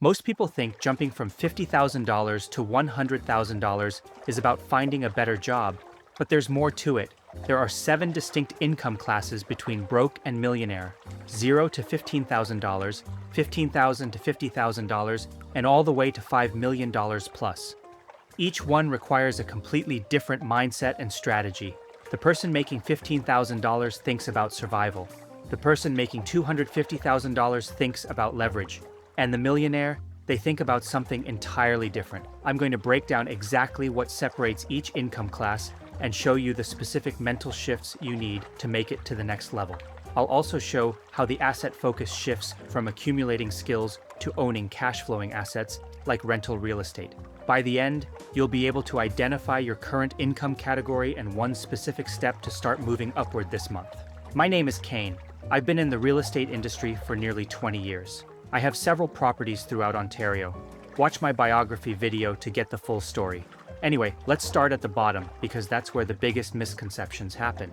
Most people think jumping from $50,000 to $100,000 is about finding a better job, but there's more to it. There are 7 distinct income classes between broke and millionaire: 0 to $15,000, $15,000 to $50,000, and all the way to $5 million plus. Each one requires a completely different mindset and strategy. The person making $15,000 thinks about survival. The person making $250,000 thinks about leverage. And the millionaire, they think about something entirely different. I'm going to break down exactly what separates each income class and show you the specific mental shifts you need to make it to the next level. I'll also show how the asset focus shifts from accumulating skills to owning cash-flowing assets like rental real estate. By the end, you'll be able to identify your current income category and one specific step to start moving upward this month. My name is Kane. I've been in the real estate industry for nearly 20 years. I have several properties throughout Ontario. Watch my biography video to get the full story. Anyway, let's start at the bottom because that's where the biggest misconceptions happen.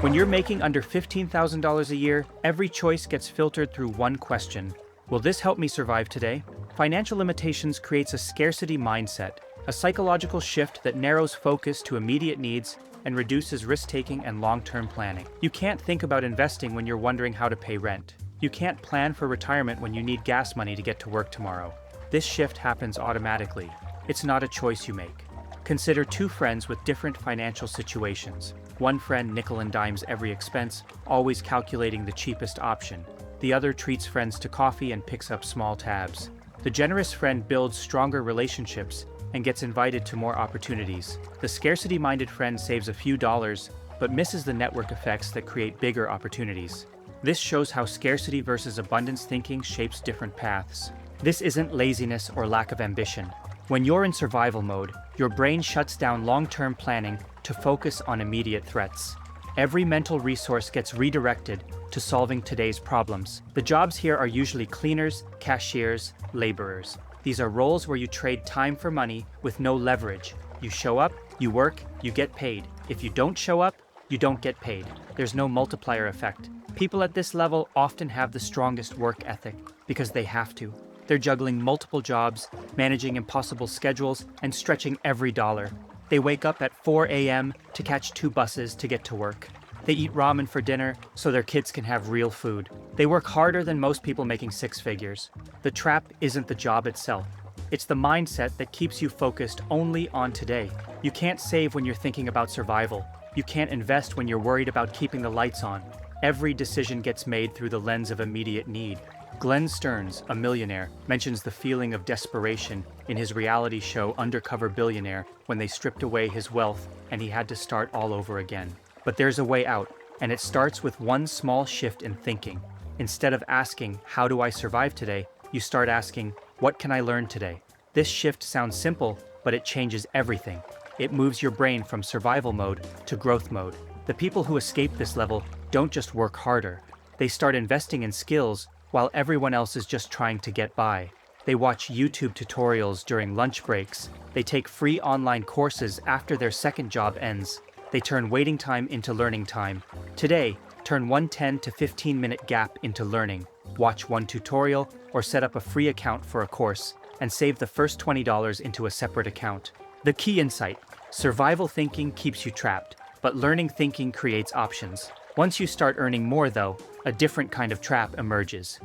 When you're making under $15,000 a year, every choice gets filtered through one question. Will this help me survive today? Financial limitations creates a scarcity mindset, a psychological shift that narrows focus to immediate needs and reduces risk-taking and long-term planning. You can't think about investing when you're wondering how to pay rent. You can't plan for retirement when you need gas money to get to work tomorrow. This shift happens automatically. It's not a choice you make. Consider 2 friends with different financial situations. One friend nickel and dimes every expense, always calculating the cheapest option. The other treats friends to coffee and picks up small tabs. The generous friend builds stronger relationships and gets invited to more opportunities. The scarcity-minded friend saves a few dollars, but misses the network effects that create bigger opportunities. This shows how scarcity versus abundance thinking shapes different paths. This isn't laziness or lack of ambition. When you're in survival mode, your brain shuts down long-term planning to focus on immediate threats. Every mental resource gets redirected to solving today's problems. The jobs here are usually cleaners, cashiers, laborers. These are roles where you trade time for money with no leverage. You show up, you work, you get paid. If you don't show up, you don't get paid. There's no multiplier effect. People at this level often have the strongest work ethic because they have to. They're juggling multiple jobs, managing impossible schedules, and stretching every dollar. They wake up at 4 a.m. to catch 2 buses to get to work. They eat ramen for dinner so their kids can have real food. They work harder than most people making 6 figures. The trap isn't the job itself. It's the mindset that keeps you focused only on today. You can't save when you're thinking about survival. You can't invest when you're worried about keeping the lights on. Every decision gets made through the lens of immediate need. Glenn Stearns, a millionaire, mentions the feeling of desperation in his reality show Undercover Billionaire when they stripped away his wealth and he had to start all over again. But there's a way out, and it starts with one small shift in thinking. Instead of asking, "How do I survive today?" you start asking, "What can I learn today?" This shift sounds simple, but it changes everything. It moves your brain from survival mode to growth mode. The people who escape this level don't just work harder. They start investing in skills while everyone else is just trying to get by. They watch YouTube tutorials during lunch breaks. They take free online courses after their second job ends. They turn waiting time into learning time. Today, turn one 10 to 15-minute gap into learning. Watch one tutorial or set up a free account for a course and save the first $20 into a separate account. The key insight: survival thinking keeps you trapped, but learning thinking creates options. Once you start earning more, though, a different kind of trap emerges.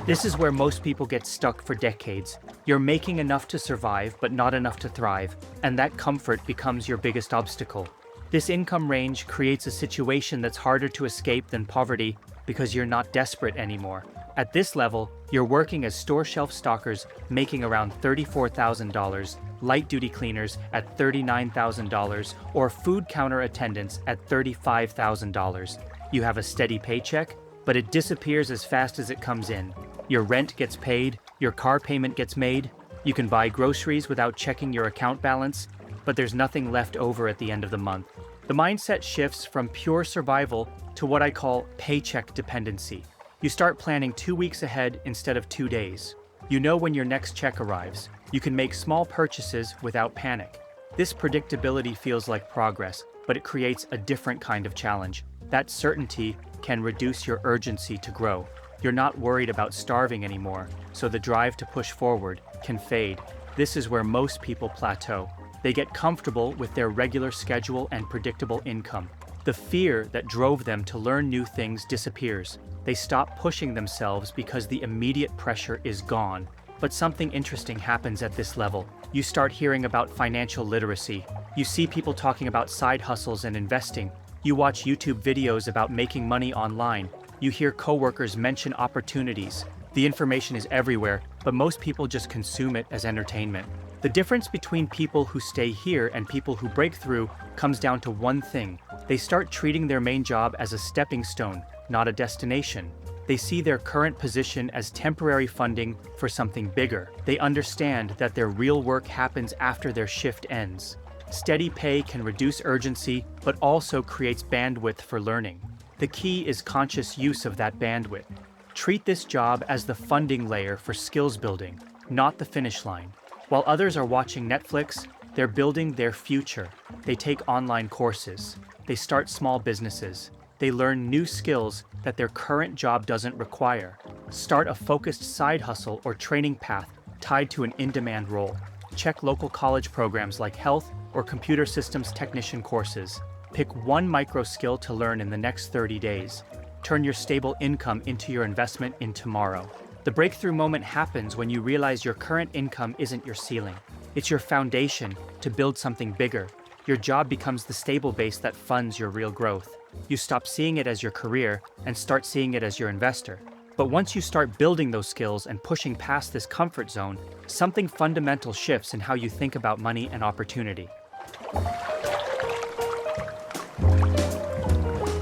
This is where most people get stuck for decades. You're making enough to survive, but not enough to thrive, and that comfort becomes your biggest obstacle. This income range creates a situation that's harder to escape than poverty because you're not desperate anymore. At this level, you're working as store shelf stockers making around $34,000, light-duty cleaners at $39,000, or food counter attendants at $35,000. You have a steady paycheck, but it disappears as fast as it comes in. Your rent gets paid, your car payment gets made, you can buy groceries without checking your account balance, but there's nothing left over at the end of the month. The mindset shifts from pure survival to what I call paycheck dependency. You start planning 2 weeks ahead instead of 2 days. You know when your next check arrives. You can make small purchases without panic. This predictability feels like progress, but it creates a different kind of challenge. That certainty can reduce your urgency to grow. You're not worried about starving anymore, so the drive to push forward can fade. This is where most people plateau. They get comfortable with their regular schedule and predictable income. The fear that drove them to learn new things disappears. They stop pushing themselves because the immediate pressure is gone. But something interesting happens at this level. You start hearing about financial literacy. You see people talking about side hustles and investing. You watch YouTube videos about making money online. You hear coworkers mention opportunities. The information is everywhere, but most people just consume it as entertainment. The difference between people who stay here and people who break through comes down to one thing. They start treating their main job as a stepping stone, not a destination. They see their current position as temporary funding for something bigger. They understand that their real work happens after their shift ends. Steady pay can reduce urgency, but also creates bandwidth for learning. The key is conscious use of that bandwidth. Treat this job as the funding layer for skills building, not the finish line. While others are watching Netflix, they're building their future. They take online courses. They start small businesses. They learn new skills that their current job doesn't require. Start a focused side hustle or training path tied to an in-demand role. Check local college programs like health or computer systems technician courses. Pick one micro skill to learn in the next 30 days. Turn your stable income into your investment in tomorrow. The breakthrough moment happens when you realize your current income isn't your ceiling. It's your foundation to build something bigger. Your job becomes the stable base that funds your real growth. You stop seeing it as your career and start seeing it as your investor. But once you start building those skills and pushing past this comfort zone, something fundamental shifts in how you think about money and opportunity.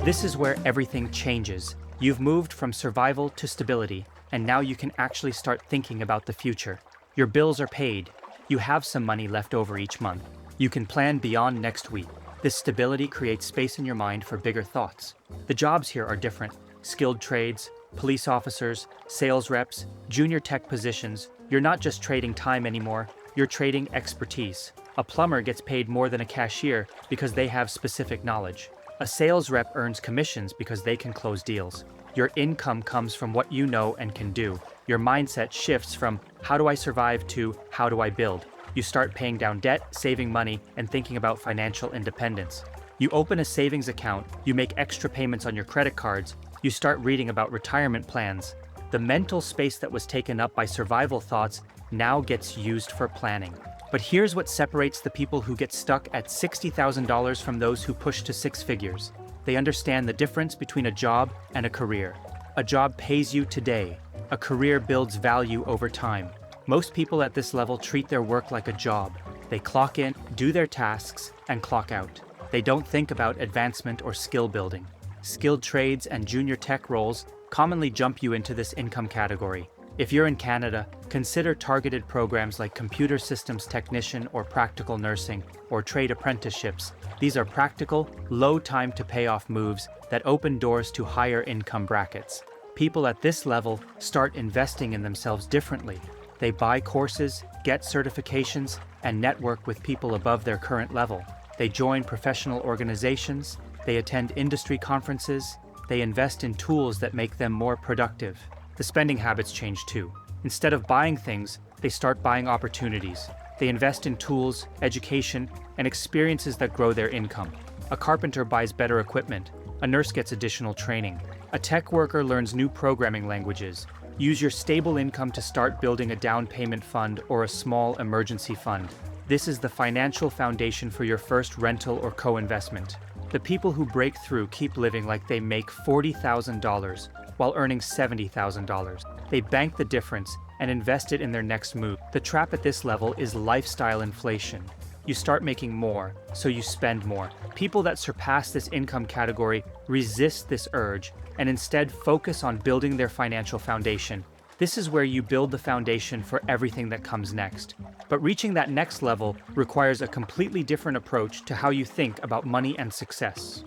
This is where everything changes. You've moved from survival to stability, and now you can actually start thinking about the future. Your bills are paid. You have some money left over each month. You can plan beyond next week. This stability creates space in your mind for bigger thoughts. The jobs here are different. Skilled trades, police officers, sales reps, junior tech positions. You're not just trading time anymore, you're trading expertise. A plumber gets paid more than a cashier because they have specific knowledge. A sales rep earns commissions because they can close deals. Your income comes from what you know and can do. Your mindset shifts from how do I survive to how do I build. You start paying down debt, saving money, and thinking about financial independence. You open a savings account, you make extra payments on your credit cards, you start reading about retirement plans. The mental space that was taken up by survival thoughts now gets used for planning. But here's what separates the people who get stuck at $60,000 from those who push to six figures. They understand the difference between a job and a career. A job pays you today. A career builds value over time. Most people at this level treat their work like a job. They clock in, do their tasks, and clock out. They don't think about advancement or skill building. Skilled trades and junior tech roles commonly jump you into this income category. If you're in Canada, consider targeted programs like computer systems technician or practical nursing or trade apprenticeships. These are practical, low time to pay off moves that open doors to higher income brackets. People at this level start investing in themselves differently. They buy courses, get certifications, and network with people above their current level. They join professional organizations, they attend industry conferences, they invest in tools that make them more productive. The spending habits change too. Instead of buying things, they start buying opportunities. They invest in tools, education, and experiences that grow their income. A carpenter buys better equipment. A nurse gets additional training. A tech worker learns new programming languages. Use your stable income to start building a down payment fund or a small emergency fund. This is the financial foundation for your first rental or co-investment. The people who break through keep living like they make $40,000 while earning $70,000. They bank the difference and invest it in their next move. The trap at this level is lifestyle inflation. You start making more, so you spend more. People that surpass this income category resist this urge and instead focus on building their financial foundation. This is where you build the foundation for everything that comes next. But reaching that next level requires a completely different approach to how you think about money and success.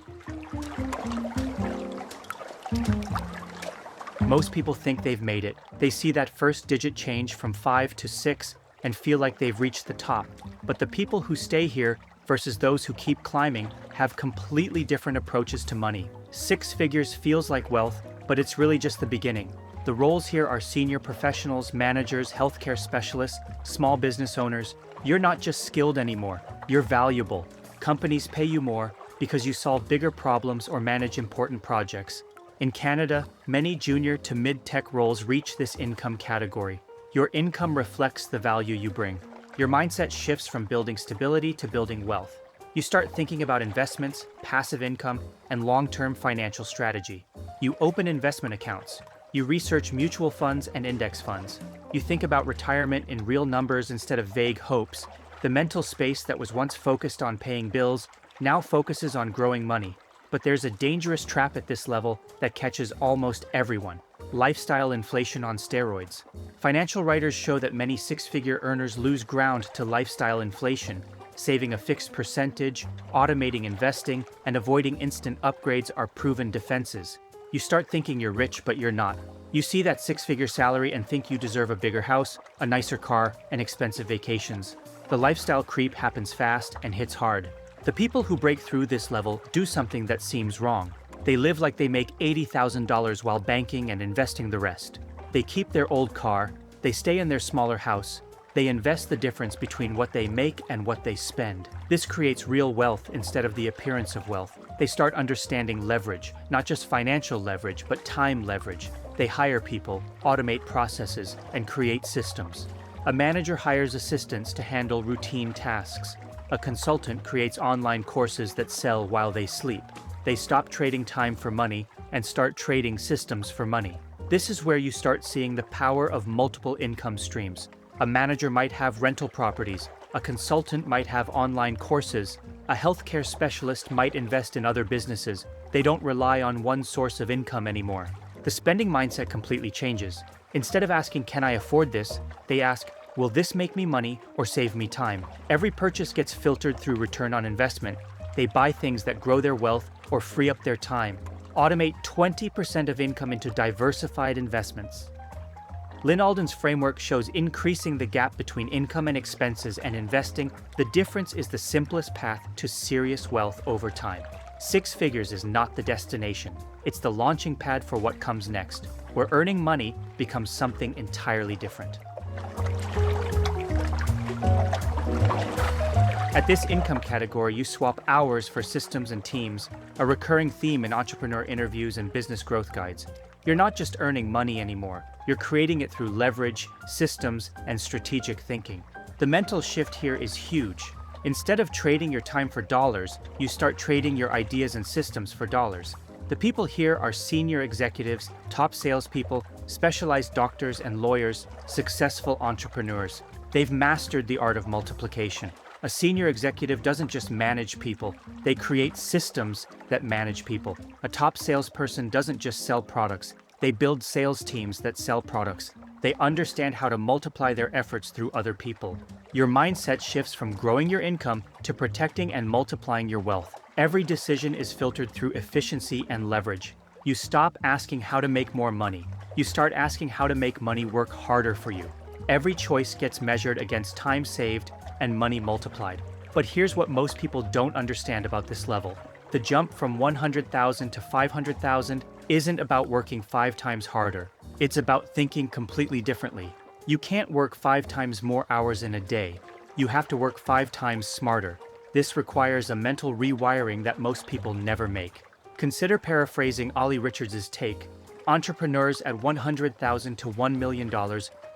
Most people think they've made it. They see that first digit change from 5 to 6 and feel like they've reached the top. But the people who stay here versus those who keep climbing have completely different approaches to money. Six figures feels like wealth, but it's really just the beginning. The roles here are senior professionals, managers, healthcare specialists, small business owners. You're not just skilled anymore, you're valuable. Companies pay you more because you solve bigger problems or manage important projects. In Canada, many junior to mid-tech roles reach this income category. Your income reflects the value you bring. Your mindset shifts from building stability to building wealth. You start thinking about investments, passive income, and long-term financial strategy. You open investment accounts. You research mutual funds and index funds. You think about retirement in real numbers instead of vague hopes. The mental space that was once focused on paying bills now focuses on growing money. But there's a dangerous trap at this level that catches almost everyone: lifestyle inflation on steroids. Financial writers show that many six-figure earners lose ground to lifestyle inflation. Saving a fixed percentage, automating investing, and avoiding instant upgrades are proven defenses. You start thinking you're rich, but you're not. You see that six-figure salary and think you deserve a bigger house, a nicer car, and expensive vacations. The lifestyle creep happens fast and hits hard. The people who break through this level do something that seems wrong. They live like they make $80,000 while banking and investing the rest. They keep their old car, they stay in their smaller house, they invest the difference between what they make and what they spend. This creates real wealth instead of the appearance of wealth. They start understanding leverage, not just financial leverage, but time leverage. They hire people, automate processes, and create systems. A manager hires assistants to handle routine tasks. A consultant creates online courses that sell while they sleep. They stop trading time for money and start trading systems for money. This is where you start seeing the power of multiple income streams. A manager might have rental properties, a consultant might have online courses, a healthcare specialist might invest in other businesses. They don't rely on one source of income anymore. The spending mindset completely changes. Instead of asking, "Can I afford this?" they ask, "Will this make me money or save me time?" Every purchase gets filtered through return on investment. They buy things that grow their wealth or free up their time. Automate 20% of income into diversified investments. Lynn Alden's framework shows increasing the gap between income and expenses and investing. The difference is the simplest path to serious wealth over time. Six figures is not the destination. It's the launching pad for what comes next, where earning money becomes something entirely different. At this income category, you swap hours for systems and teams, a recurring theme in entrepreneur interviews and business growth guides. You're not just earning money anymore, you're creating it through leverage, systems, and strategic thinking. The mental shift here is huge. Instead of trading your time for dollars, you start trading your ideas and systems for dollars. The people here are senior executives, top salespeople, specialized doctors and lawyers, successful entrepreneurs. They've mastered the art of multiplication. A senior executive doesn't just manage people, they create systems that manage people. A top salesperson doesn't just sell products, they build sales teams that sell products. They understand how to multiply their efforts through other people. Your mindset shifts from growing your income to protecting and multiplying your wealth. Every decision is filtered through efficiency and leverage. You stop asking how to make more money. You start asking how to make money work harder for you. Every choice gets measured against time saved and money multiplied. But here's what most people don't understand about this level. The jump from 100,000 to 500,000 isn't about working 5 times harder. It's about thinking completely differently. You can't work 5 times more hours in a day. You have to work 5 times smarter. This requires a mental rewiring that most people never make. Consider paraphrasing Ollie Richards' take. Entrepreneurs at $100,000 to $1 million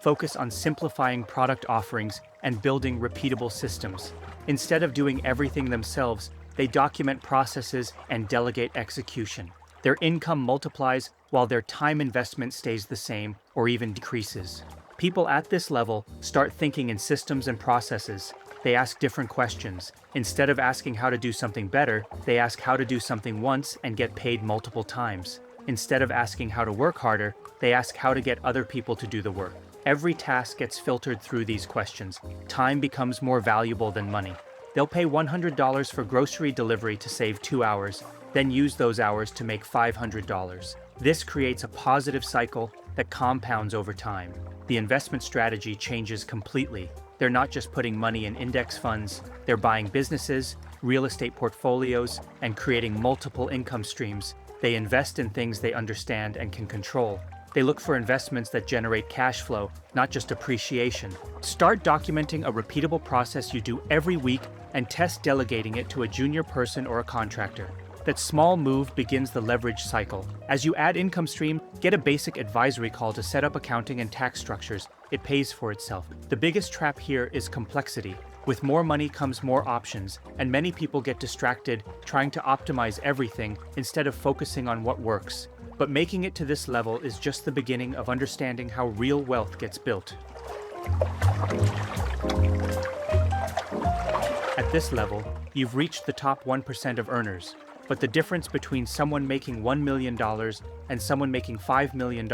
focus on simplifying product offerings and building repeatable systems. Instead of doing everything themselves, they document processes and delegate execution. Their income multiplies while their time investment stays the same or even decreases. People at this level start thinking in systems and processes. They ask different questions. Instead of asking how to do something better, they ask how to do something once and get paid multiple times. Instead of asking how to work harder, they ask how to get other people to do the work. Every task gets filtered through these questions. Time becomes more valuable than money. They'll pay $100 for grocery delivery to save 2 hours, then use those hours to make $500. This creates a positive cycle that compounds over time. The investment strategy changes completely. They're not just putting money in index funds, they're buying businesses, real estate portfolios, and creating multiple income streams. They invest in things they understand and can control. They look for investments that generate cash flow, not just appreciation. Start documenting a repeatable process you do every week and test delegating it to a junior person or a contractor. That small move begins the leverage cycle. As you add income stream, get a basic advisory call to set up accounting and tax structures. It pays for itself. The biggest trap here is complexity. With more money comes more options, and many people get distracted trying to optimize everything instead of focusing on what works. But making it to this level is just the beginning of understanding how real wealth gets built. At this level, you've reached the top 1% of earners. But the difference between someone making $1 million and someone making $5 million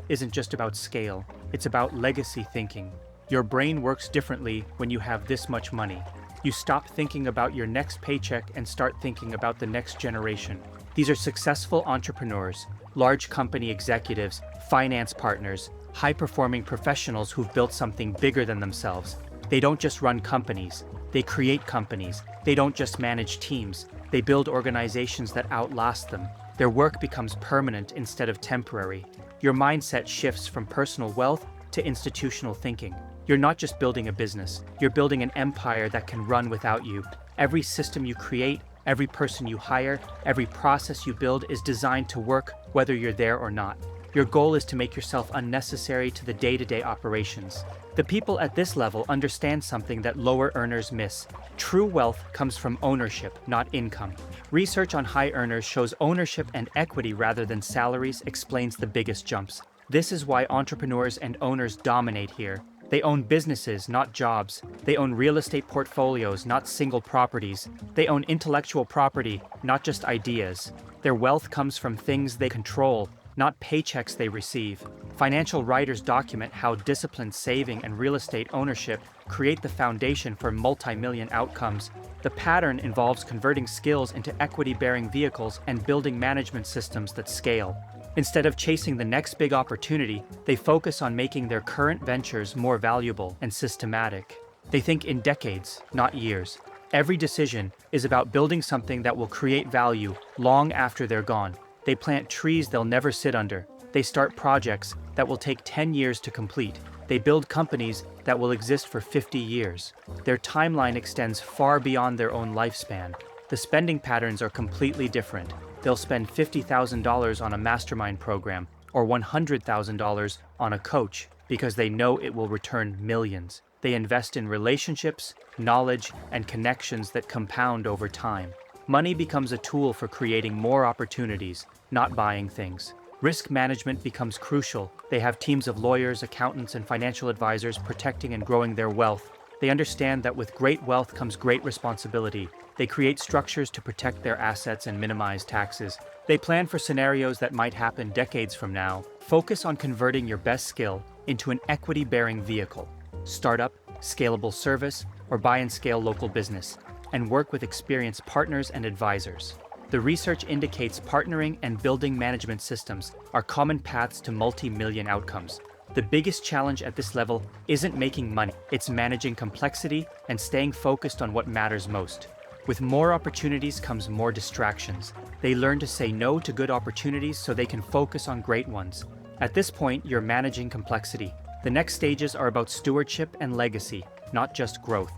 isn't just about scale, it's about legacy thinking. Your brain works differently when you have this much money. You stop thinking about your next paycheck and start thinking about the next generation. These are successful entrepreneurs, large company executives, finance partners, high-performing professionals who've built something bigger than themselves. They don't just run companies, they create companies. They don't just manage teams, they build organizations that outlast them. Their work becomes permanent instead of temporary. Your mindset shifts from personal wealth to institutional thinking. You're not just building a business, you're building an empire that can run without you. Every system you create, every person you hire, every process you build is designed to work whether you're there or not. Your goal is to make yourself unnecessary to the day-to-day operations. The people at this level understand something that lower earners miss. True wealth comes from ownership, not income. Research on high earners shows ownership and equity rather than salaries explains the biggest jumps. This is why entrepreneurs and owners dominate here. They own businesses, not jobs. They own real estate portfolios, not single properties. They own intellectual property, not just ideas. Their wealth comes from things they control, not paychecks they receive. Financial writers document how disciplined saving and real estate ownership create the foundation for multi-million outcomes. The pattern involves converting skills into equity-bearing vehicles and building management systems that scale. Instead of chasing the next big opportunity, they focus on making their current ventures more valuable and systematic. They think in decades, not years. Every decision is about building something that will create value long after they're gone. They plant trees they'll never sit under. They start projects that will take 10 years to complete. They build companies that will exist for 50 years. Their timeline extends far beyond their own lifespan. The spending patterns are completely different. They'll spend $50,000 on a mastermind program or $100,000 on a coach because they know it will return millions. They invest in relationships, knowledge, and connections that compound over time. Money becomes a tool for creating more opportunities, not buying things. Risk management becomes crucial. They have teams of lawyers, accountants, and financial advisors protecting and growing their wealth. They understand that with great wealth comes great responsibility. They create structures to protect their assets and minimize taxes. They plan for scenarios that might happen decades from now. Focus on converting your best skill into an equity-bearing vehicle. Startup, scalable service, or buy and scale local business, and work with experienced partners and advisors. The research indicates partnering and building management systems are common paths to multi-million outcomes. The biggest challenge at this level isn't making money, it's managing complexity and staying focused on what matters most. With more opportunities comes more distractions. They learn to say no to good opportunities so they can focus on great ones. At this point, you're managing complexity. The next stages are about stewardship and legacy, not just growth.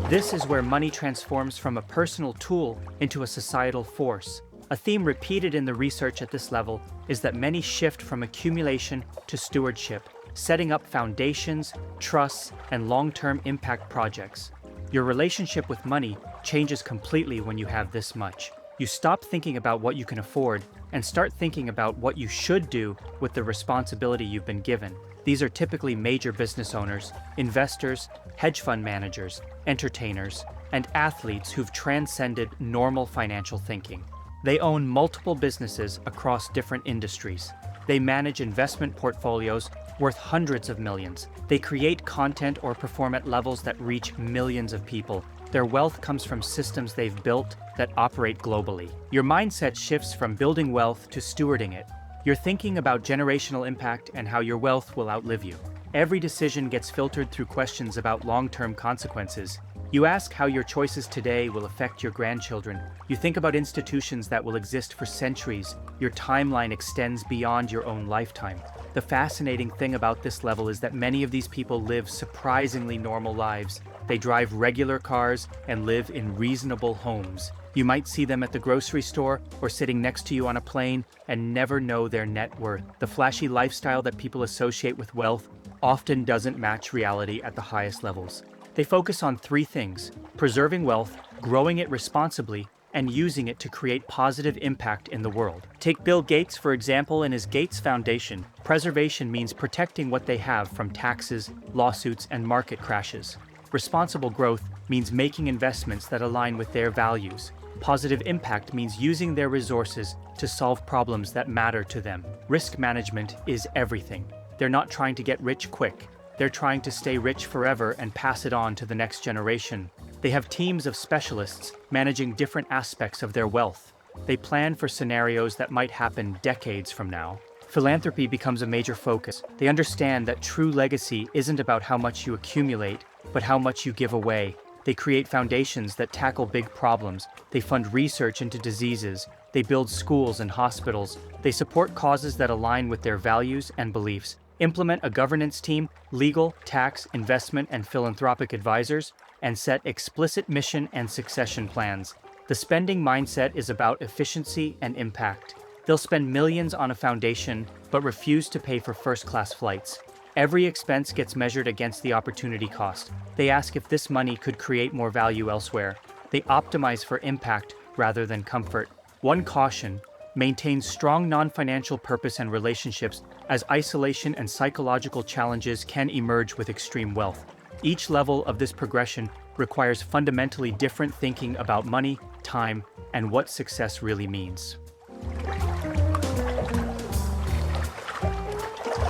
This is where money transforms from a personal tool into a societal force. A theme repeated in the research at this level is that many shift from accumulation to stewardship, setting up foundations, trusts, and long-term impact projects. Your relationship with money changes completely when you have this much. You stop thinking about what you can afford and start thinking about what you should do with the responsibility you've been given. These are typically major business owners, investors, hedge fund managers, entertainers, and athletes who've transcended normal financial thinking. They own multiple businesses across different industries. They manage investment portfolios worth hundreds of millions. They create content or perform at levels that reach millions of people. Their wealth comes from systems they've built that operate globally. Your mindset shifts from building wealth to stewarding it. You're thinking about generational impact and how your wealth will outlive you. Every decision gets filtered through questions about long-term consequences. You ask how your choices today will affect your grandchildren. You think about institutions that will exist for centuries. Your timeline extends beyond your own lifetime. The fascinating thing about this level is that many of these people live surprisingly normal lives. They drive regular cars and live in reasonable homes. You might see them at the grocery store or sitting next to you on a plane and never know their net worth. The flashy lifestyle that people associate with wealth often doesn't match reality at the highest levels. They focus on three things: preserving wealth, growing it responsibly, and using it to create positive impact in the world. Take Bill Gates, for example, and his Gates Foundation. Preservation means protecting what they have from taxes, lawsuits, and market crashes. Responsible growth means making investments that align with their values. Positive impact means using their resources to solve problems that matter to them. Risk management is everything. They're not trying to get rich quick. They're trying to stay rich forever and pass it on to the next generation. They have teams of specialists managing different aspects of their wealth. They plan for scenarios that might happen decades from now. Philanthropy becomes a major focus. They understand that true legacy isn't about how much you accumulate, but how much you give away. They create foundations that tackle big problems. They fund research into diseases. They build schools and hospitals. They support causes that align with their values and beliefs. Implement a governance team, legal, tax, investment, and philanthropic advisors, and set explicit mission and succession plans. The spending mindset is about efficiency and impact. They'll spend millions on a foundation, but refuse to pay for first-class flights. Every expense gets measured against the opportunity cost. They ask if this money could create more value elsewhere. They optimize for impact rather than comfort. One caution: maintain strong non-financial purpose and relationships, as isolation and psychological challenges can emerge with extreme wealth. Each level of this progression requires fundamentally different thinking about money, time, and what success really means.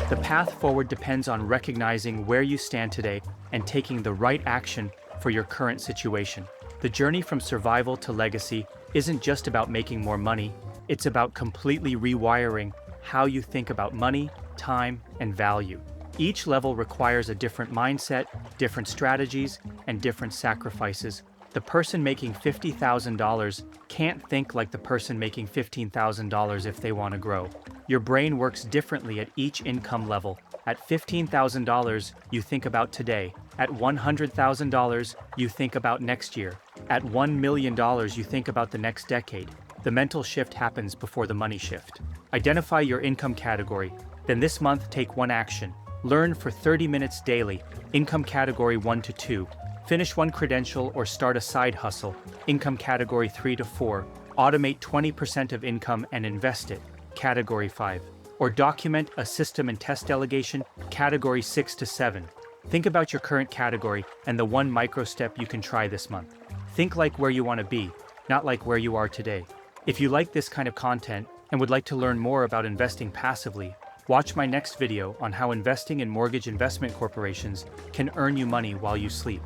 The path forward depends on recognizing where you stand today and taking the right action for your current situation. The journey from survival to legacy isn't just about making more money. It's about completely rewiring how you think about money, time, and value. Each level requires a different mindset, different strategies, and different sacrifices. The person making $50,000 can't think like the person making $15,000 if they want to grow. Your brain works differently at each income level. At $15,000, you think about today. At $100,000, you think about next year. At $1 million, you think about the next decade. The mental shift happens before the money shift. Identify your income category. Then this month, take one action. Learn for 30 minutes daily, income category 1 to 2. Finish one credential or start a side hustle, income category 3 to 4. Automate 20% of income and invest it, category 5. Or document a system and test delegation, category 6 to 7. Think about your current category and the one micro step you can try this month. Think like where you want to be, not like where you are today. If you like this kind of content and would like to learn more about investing passively, watch my next video on how investing in mortgage investment corporations can earn you money while you sleep.